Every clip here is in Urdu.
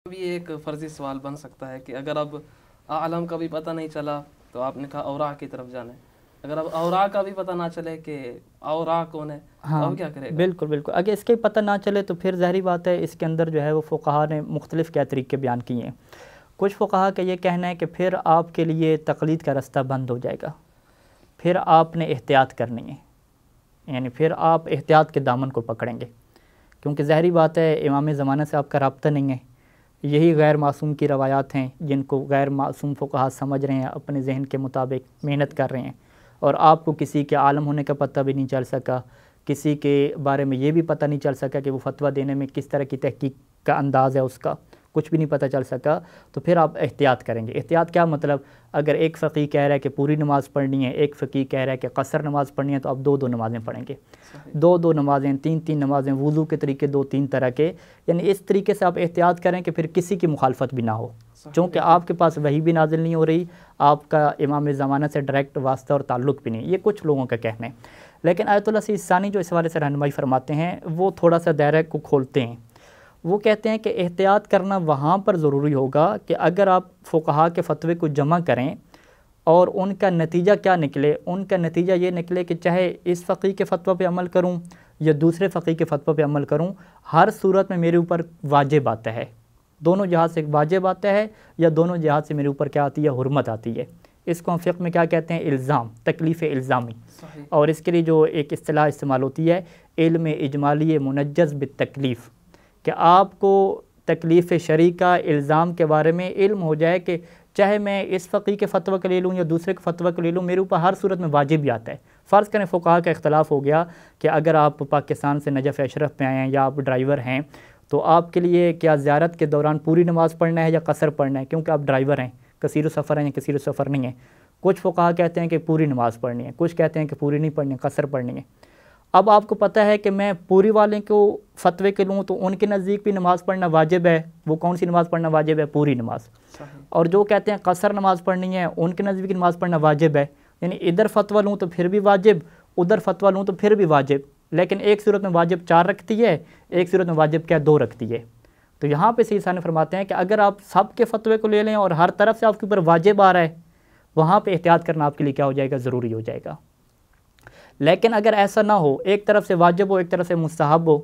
اب یہ ایک فرضی سوال بن سکتا ہے کہ اگر اب عالم کا بھی پتہ نہیں چلا تو آپ نے کہا اوراق کی طرف جانا ہے، اگر اب اوراق کا بھی پتہ نہ چلے کہ اوراق کون ہے تو اب کیا کرے گا؟ بالکل بالکل، اگر اس کے پتہ نہ چلے تو پھر ظاہری بات ہے اس کے اندر جو ہے وہ فقہا نے مختلف کیا طریقے بیان کیے ہیں۔ کچھ فقہا کا یہ کہنا ہے کہ پھر آپ کے لیے تقلید کا رستہ بند ہو جائے گا، پھر آپ نے احتیاط کرنی ہے، یعنی پھر آپ احتیاط کے دامن کو پکڑیں گے، کیونکہ ظاہری بات ہے امام زمانہ سے آپ کا رابطہ نہیں ہے، یہی غیر معصوم کی روایات ہیں جن کو غیر معصوم فقہا سمجھ رہے ہیں، اپنے ذہن کے مطابق محنت کر رہے ہیں، اور آپ کو کسی کے عالم ہونے کا پتہ بھی نہیں چل سکا، کسی کے بارے میں یہ بھی پتہ نہیں چل سکا کہ وہ فتویٰ دینے میں کس طرح کی تحقیق کا انداز ہے، اس کا کچھ بھی نہیں پتہ چل سکا، تو پھر آپ احتیاط کریں گے۔ احتیاط کیا مطلب؟ اگر ایک فقیہ کہہ رہا ہے کہ پوری نماز پڑھنی ہے، ایک فقیہ کہہ رہا ہے کہ قصر نماز پڑھنی ہے، تو آپ دو نمازیں پڑھیں گے، دو نمازیں، تین نمازیں، وضو کے طریقے تین طرح کے، یعنی اس طریقے سے آپ احتیاط کریں کہ پھر کسی کی مخالفت بھی نہ ہو، چونکہ آپ کے پاس وحی بھی نازل نہیں ہو رہی، آپ کا امام زمانہ سے ڈائریکٹ واسطہ اور تعلق بھی نہیں۔ یہ کچھ لوگوں کا کہنا ہے، لیکن آیت اللہ سید ثانی جو اس حوالے سے رہنمائی فرماتے ہیں وہ تھوڑا سا دائرہ کو کھولتے ہیں۔ وہ کہتے ہیں کہ احتیاط کرنا وہاں پر ضروری ہوگا کہ اگر آپ فقہا کے فتوے کو جمع کریں اور ان کا نتیجہ کیا نکلے، ان کا نتیجہ یہ نکلے کہ چاہے اس فقیہ کے فتویٰ پہ عمل کروں یا دوسرے فقیہ کے فتویٰ پہ عمل کروں، ہر صورت میں میرے اوپر واجب آتا ہے، دونوں جہات سے واجب آتا ہے یا دونوں جہات سے میرے اوپر کیا آتی ہے، حرمت آتی ہے۔ اس کو ہم فقہ میں کیا کہتے ہیں؟ الزام، تکلیف الزامی، اور اس کے لیے جو ایک اصطلاح استعمال ہوتی ہے علم اجمالی منجز بالتکلیف، کہ آپ کو تکلیف شرعی کا الزام کے بارے میں علم ہو جائے کہ چاہے میں اس فقیہ کے فتویٰ کو لے لوں یا دوسرے کے فتویٰ کو لے لوں، میرے اوپر ہر صورت میں واجب ہی آتا ہے۔ فرض کریں فقہا کا اختلاف ہو گیا کہ اگر آپ پاکستان سے نجف اشرف پہ آئے ہیں یا آپ ڈرائیور ہیں تو آپ کے لیے کیا زیارت کے دوران پوری نماز پڑھنا ہے یا قصر پڑھنا ہے، کیونکہ آپ ڈرائیور ہیں، کثیر السفر ہیں یا کثیر السفر نہیں ہیں۔ کچھ فقہا کہتے ہیں کہ پوری نماز پڑھنی ہے، کچھ کہتے ہیں کہ پوری نہیں پڑھنی ہے، قصر پڑھنی ہے۔ اب آپ کو پتہ ہے کہ میں پوری والے کو فتوے کے لوں تو ان کے نزدیک بھی نماز پڑھنا واجب ہے، وہ کون سی نماز پڑھنا واجب ہے؟ پوری نماز۔ اور جو کہتے ہیں قصر نماز پڑھنی ہے ان کے نزدیک نماز پڑھنا واجب ہے، یعنی ادھر فتویٰ لوں تو پھر بھی واجب، ادھر فتویٰ لوں تو پھر بھی واجب، لیکن ایک صورت میں واجب 4 رکھتی ہے، ایک صورت میں واجب کیا 2 رکھتی ہے۔ تو یہاں پہ سید ثانی فرماتے ہیں کہ اگر آپ سب کے فتوے کو لے لیں اور ہر طرف سے آپ کے اوپر واجب آ رہا ہے، وہاں پہ احتیاط کرنا آپ کے لیے کیا ہو جائے گا؟ ضروری ہو جائے گا۔ لیکن اگر ایسا نہ ہو، ایک طرف سے واجب ہو ایک طرف سے مستحب ہو،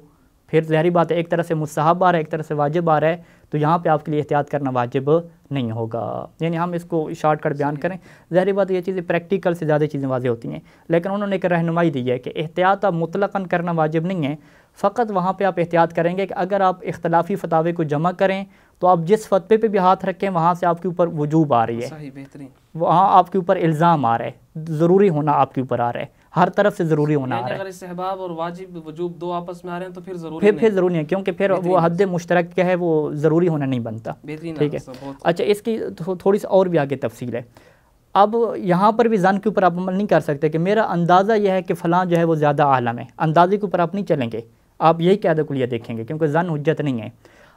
پھر ظاہری بات ہے ایک طرف سے مستحب آ رہا ہے ایک طرف سے واجب آ رہا ہے، تو یہاں پہ آپ کے لیے احتیاط کرنا واجب نہیں ہوگا۔ یعنی ہم اس کو شارٹ کٹ بیان کریں، ظاہری بات یہ چیزیں پریکٹیکل سے زیادہ چیزیں واضح ہوتی ہیں، لیکن انہوں نے ایک رہنمائی دی ہے کہ احتیاط اب مطلقاً کرنا واجب نہیں ہے، فقط وہاں پہ آپ احتیاط کریں گے کہ اگر آپ اختلافی فتاوے کو جمع کریں تو آپ جس فتوے پہ بھی ہاتھ رکھیں وہاں سے آپ کے اوپر وجوب آ رہی ہے، صحیح، بہترین، وہاں آپ کے اوپر الزام آ رہا ہے، ضروری ہونا آپ کے اوپر آ رہا ہے، ہر طرف سے ضروری ہونا آ رہا ہے۔ اگر استحباب اور واجب وجوب دو آپس میں آ رہے ہیں تو پھر ضروری پھر ضروری نہیں ہے، کیونکہ پھر وہ حد مشترک کیا ہے وہ ضروری ہونا نہیں بنتا، ٹھیک ہے۔ اچھا، اس کی تھوڑی سی اور بھی آگے تفصیل ہے۔ اب یہاں پر بھی ظن کے اوپر آپ عمل نہیں کر سکتے کہ میرا اندازہ یہ ہے کہ فلاں جو ہے وہ زیادہ عالم ہے، اندازے کے اوپر آپ نہیں چلیں گے، آپ یہی قاعدہ کلیہ دیکھیں گے، کیونکہ ظن حجت نہیں ہے۔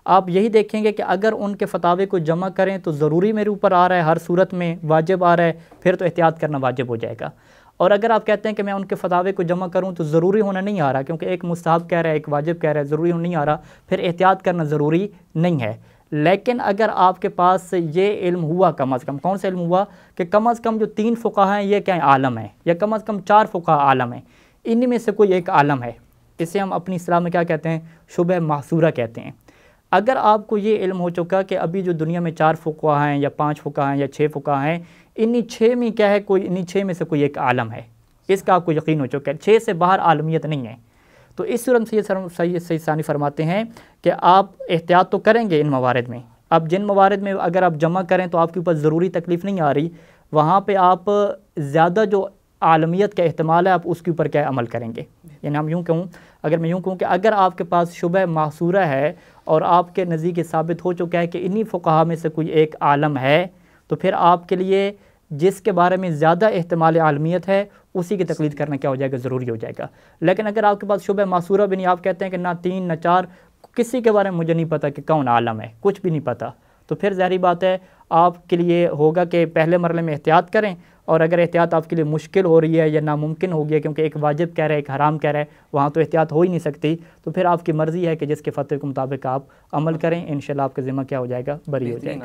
آپ یہی دیکھیں گے کہ اگر ان کے فتاوے کو جمع کریں تو ضروری میرے اوپر آ رہا ہے، ہر صورت میں واجب آ رہا ہے، پھر تو احتیاط کرنا واجب ہو جائے گا۔ اور اگر آپ کہتے ہیں کہ میں ان کے فتاوے کو جمع کروں تو ضروری ہونا نہیں آ رہا، کیونکہ ایک مستحب کہہ رہا ہے ایک واجب کہہ رہا ہے، ضروری ہونا نہیں آ رہا، پھر احتیاط کرنا ضروری نہیں ہے۔ لیکن اگر آپ کے پاس یہ علم ہوا، کم از کم کون سا علم ہوا کہ کم از کم جو 3 فقہا ہیں یہ کیا ہیں؟ عالم ہیں، یا کم از کم 4 فقہا عالم ہیں، ان میں سے کوئی ایک عالم ہے، اسے ہم اپنی اصطلاح میں کیا کہتے ہیں؟ شبہ محصورہ کہتے ہیں۔ اگر آپ کو یہ علم ہو چکا کہ ابھی جو دنیا میں 4 فقہا ہیں یا 5 فقہا ہیں یا 6 فقہا ہیں، انہی 6 میں کیا ہے، کوئی انہی 6 میں سے کوئی ایک عالم ہے، اس کا آپ کو یقین ہو چکا ہے، 6 سے باہر عالمیت نہیں ہے، تو اس صورت سے سید ثانی فرماتے ہیں کہ آپ احتیاط تو کریں گے ان موارد میں۔ اب جن موارد میں اگر آپ جمع کریں تو آپ کے اوپر ضروری تکلیف نہیں آ رہی، وہاں پہ آپ زیادہ جو عالمیت کا احتمال ہے آپ اس کے اوپر کیا عمل کریں گے۔ یعنی ہم یوں کہوں، اگر میں یوں کہوں کہ اگر آپ کے پاس شبہ محصورہ ہے اور آپ کے نزدیک ثابت ہو چکا ہے کہ انہی فقہا میں سے کوئی ایک عالم ہے، تو پھر آپ کے لیے جس کے بارے میں زیادہ احتمال عالمیت ہے اسی کی تقلید کرنا کیا ہو جائے گا؟ ضروری ہو جائے گا۔ لیکن اگر آپ کے پاس شبہ معصورہ بھی نہیں، آپ کہتے ہیں کہ نہ 3 نہ 4، کسی کے بارے میں مجھے نہیں پتہ کہ کون عالم ہے، کچھ بھی نہیں پتہ، تو پھر ظاہری بات ہے آپ کے لیے ہوگا کہ پہلے مرحلے میں احتیاط کریں، اور اگر احتیاط آپ کے لیے مشکل ہو رہی ہے یا ناممکن ہو گیا کیونکہ ایک واجب کہہ رہا ہے ایک حرام کہہ رہا ہے، وہاں تو احتیاط ہو ہی نہیں سکتی، تو پھر آپ کی مرضی ہے کہ جس کے فتوے کے مطابق آپ عمل کریں، انشاءاللہ آپ کا ذمہ کیا ہو جائے گا، بری ہو جائے گا۔